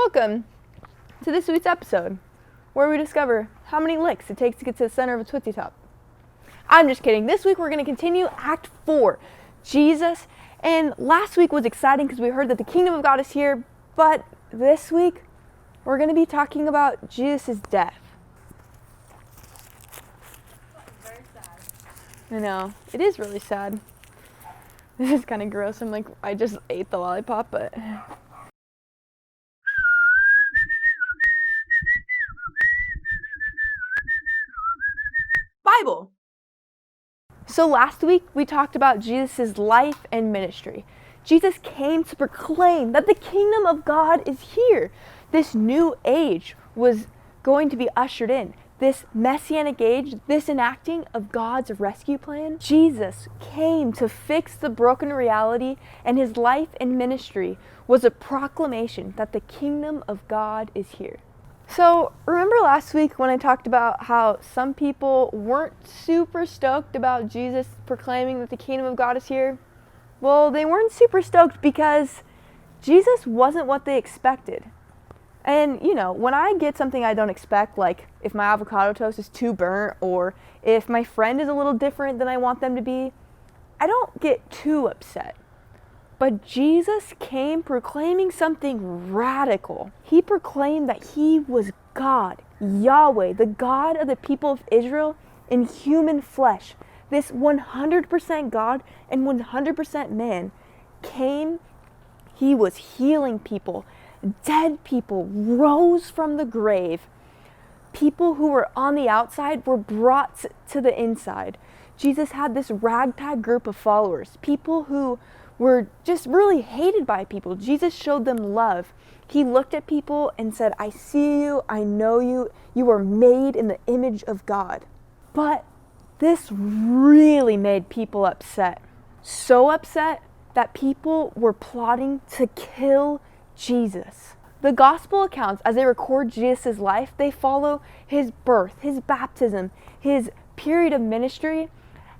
Welcome to this week's episode, where we discover how many licks it takes to get to the center of a Tootsie Top. I'm just kidding. This week we're going to continue Act 4, Jesus. And last week was exciting because we heard that the kingdom of God is here, but this week we're going to be talking about Jesus' death. Very sad. I know, it is really sad. This is kind of gross. I just ate the lollipop, but... Bible. So last week we talked about Jesus' life and ministry. Jesus came to proclaim that the kingdom of God is here. This new age was going to be ushered in. This messianic age, this enacting of God's rescue plan. Jesus came to fix the broken reality, and his life and ministry was a proclamation that the kingdom of God is here. So, remember last week when I talked about how some people weren't super stoked about Jesus proclaiming that the kingdom of God is here? Well, they weren't super stoked because Jesus wasn't what they expected. And, when I get something I don't expect, like if my avocado toast is too burnt or if my friend is a little different than I want them to be, I don't get too upset. But Jesus came proclaiming something radical. He proclaimed that he was God, Yahweh, the God of the people of Israel in human flesh. This 100% God and 100% man came. He was healing people. Dead people rose from the grave. People who were on the outside were brought to the inside. Jesus had this ragtag group of followers, people who were just really hated by people. Jesus showed them love. He looked at people and said, I see you, I know you, you are made in the image of God. But this really made people upset. So upset that people were plotting to kill Jesus. The gospel accounts, as they record Jesus' life, they follow his birth, his baptism, his period of ministry,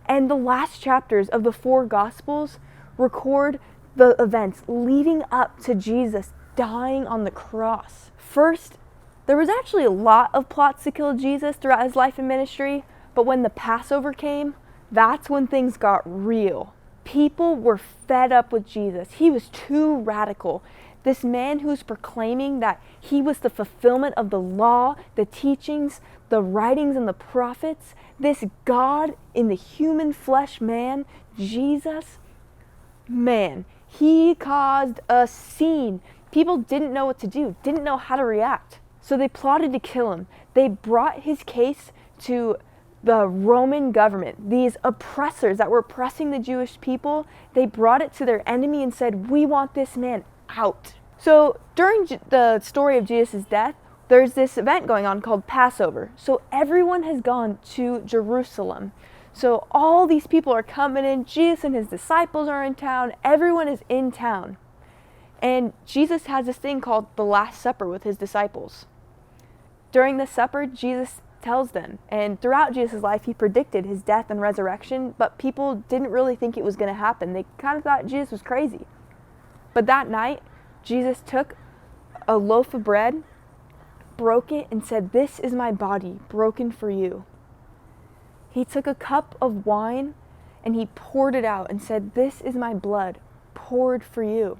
and the last chapters of the 4 gospels record the events leading up to Jesus dying on the cross. First, there was actually a lot of plots to kill Jesus throughout his life and ministry, but when the Passover came, that's when things got real. People were fed up with Jesus. He was too radical. This man who's proclaiming that he was the fulfillment of the law, the teachings, the writings, and the prophets, this God in the human flesh man, Jesus, man, he caused a scene. People didn't know what to do, didn't know how to react. So they plotted to kill him. They brought his case to the Roman government. These oppressors that were oppressing the Jewish people, they brought it to their enemy and said, we want this man out. So during the story of Jesus' death, there's this event going on called Passover. So everyone has gone to Jerusalem. So all these people are coming in. Jesus and his disciples are in town. Everyone is in town. And Jesus has this thing called the Last Supper with his disciples. During the supper, Jesus tells them, and throughout Jesus' life, he predicted his death and resurrection, but people didn't really think it was going to happen. They kind of thought Jesus was crazy. But that night, Jesus took a loaf of bread, broke it, and said, this is my body broken for you. He took a cup of wine and he poured it out and said, this is my blood poured for you.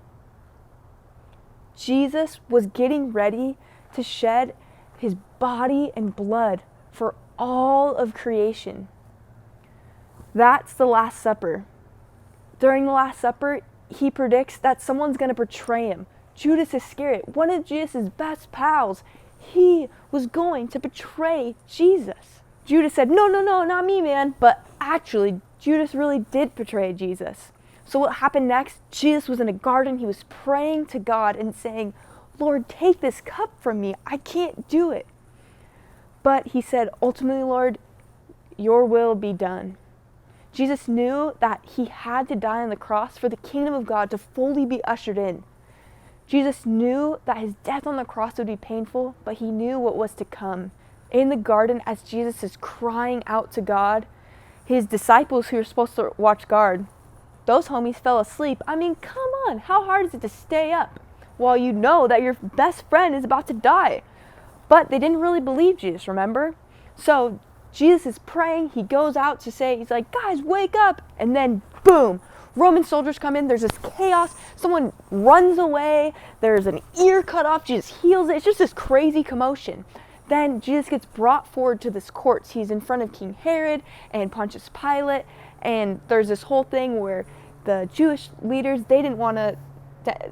Jesus was getting ready to shed his body and blood for all of creation. That's the Last Supper. During the Last Supper, he predicts that someone's going to betray him. Judas Iscariot, one of Jesus' best pals, he was going to betray Jesus. Judas said, no, not me, man. But actually, Judas really did betray Jesus. So what happened next? Jesus was in a garden. He was praying to God and saying, Lord, take this cup from me. I can't do it. But he said, ultimately, Lord, your will be done. Jesus knew that he had to die on the cross for the kingdom of God to fully be ushered in. Jesus knew that his death on the cross would be painful, but he knew what was to come. In the garden, as Jesus is crying out to God, his disciples who are supposed to watch guard, those homies fell asleep. I mean, come on, how hard is it to stay up? while you know that your best friend is about to die? But they didn't really believe Jesus, remember? So Jesus is praying, he goes out to say, he's like, guys, wake up! And then boom, Roman soldiers come in, there's this chaos, someone runs away, there's an ear cut off, Jesus heals it, it's just this crazy commotion. Then Jesus gets brought forward to this court. He's in front of King Herod and Pontius Pilate, and there's this whole thing where the Jewish leaders, they didn't want to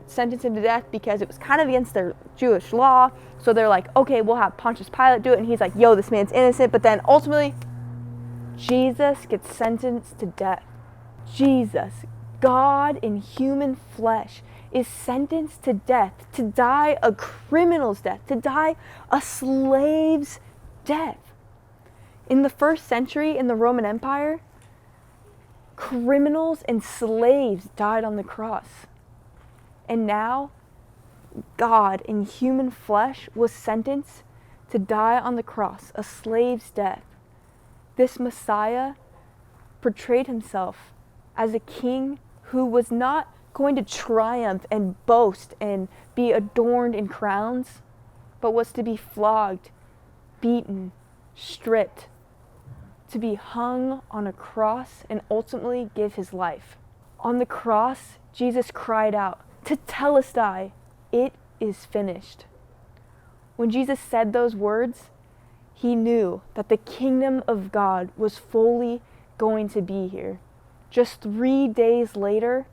sentence him to death because it was kind of against their Jewish law. So they're like, okay, we'll have Pontius Pilate do it. And he's like, yo, this man's innocent. But then ultimately, Jesus gets sentenced to death. Jesus, God in human flesh, is sentenced to death, to die a criminal's death, to die a slave's death. In the first century in the Roman Empire, criminals and slaves died on the cross. And now, God in human flesh was sentenced to die on the cross, a slave's death. This Messiah portrayed himself as a king who was not going to triumph and boast and be adorned in crowns, but was to be flogged, beaten, stripped, to be hung on a cross and ultimately give his life. On the cross, Jesus cried out, "Tetelestai, it is finished." When Jesus said those words, he knew that the kingdom of God was fully going to be here. Just 3 days later,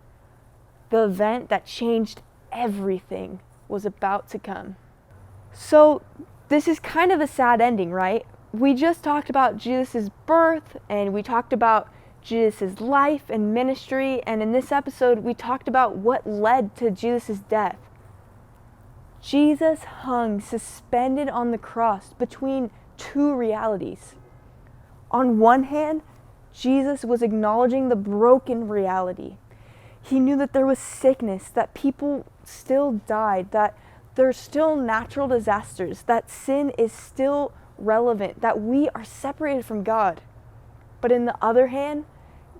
the event that changed everything was about to come. So this is kind of a sad ending, right? We just talked about Jesus' birth, and we talked about Jesus' life and ministry, and in this episode we talked about what led to Jesus' death. Jesus hung suspended on the cross between two realities. On one hand, Jesus was acknowledging the broken reality. He knew that there was sickness, that people still died, that there's still natural disasters, that sin is still relevant, that we are separated from God. But in the other hand,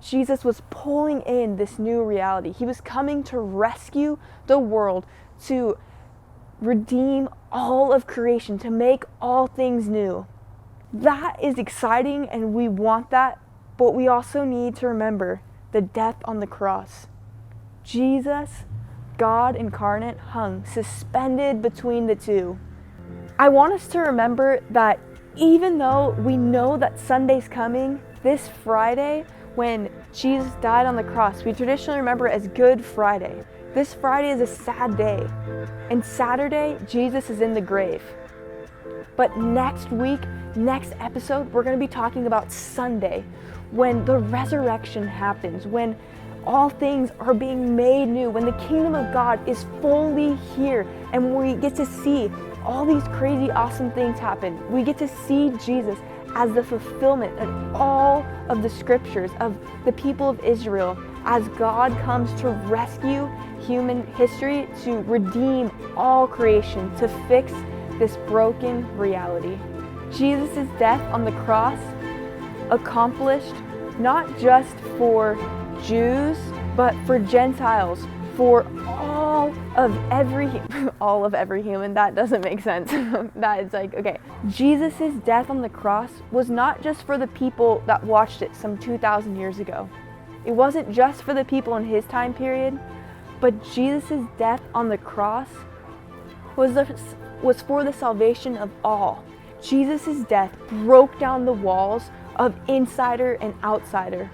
Jesus was pulling in this new reality. He was coming to rescue the world, to redeem all of creation, to make all things new. That is exciting, and we want that, but we also need to remember the death on the cross. Jesus, God incarnate, hung suspended between the two. I want us to remember that even though we know that Sunday's coming, this Friday, when Jesus died on the cross, we traditionally remember it as Good Friday. This Friday is a sad day, and Saturday, Jesus is in the grave. But next week, next episode, we're going to be talking about Sunday, when the resurrection happens, when all things are being made new, when the kingdom of God is fully here, and we get to see all these crazy, awesome things happen. We get to see Jesus as the fulfillment of all of the scriptures of the people of Israel, as God comes to rescue human history, to redeem all creation, to fix this broken reality. Jesus' death on the cross accomplished not just for Jews, but for Gentiles, for all of every human. That doesn't make sense. That is like, okay. Jesus' death on the cross was not just for the people that watched it some 2,000 years ago. It wasn't just for the people in his time period, but Jesus' death on the cross was for the salvation of all. Jesus' death broke down the walls of insider and outsider.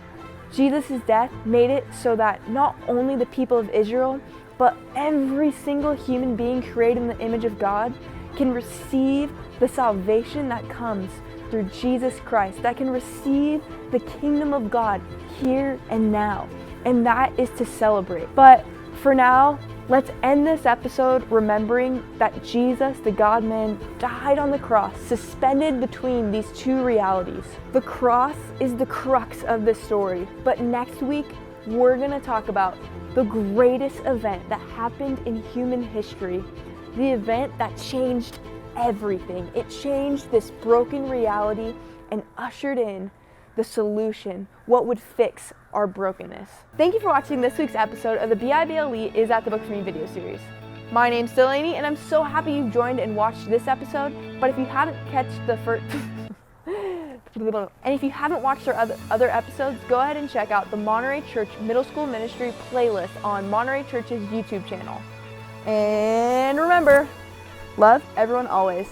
Jesus' death made it so that not only the people of Israel, but every single human being created in the image of God can receive the salvation that comes through Jesus Christ, that can receive the kingdom of God here and now. And that is to celebrate. But for now, let's end this episode remembering that Jesus, the God-man, died on the cross, suspended between these two realities. The cross is the crux of this story, but next week, we're going to talk about the greatest event that happened in human history, the event that changed everything. It changed this broken reality and ushered in the solution, what would fix our brokenness. Thank you for watching this week's episode of the BIBLE is at the Book for Me video series. My name's Delaney, and I'm so happy you've joined and watched this episode. But if you haven't catched the first, and if you haven't watched our other episodes, go ahead and check out the Monterey Church Middle School Ministry playlist on Monterey Church's YouTube channel. And remember, love everyone always.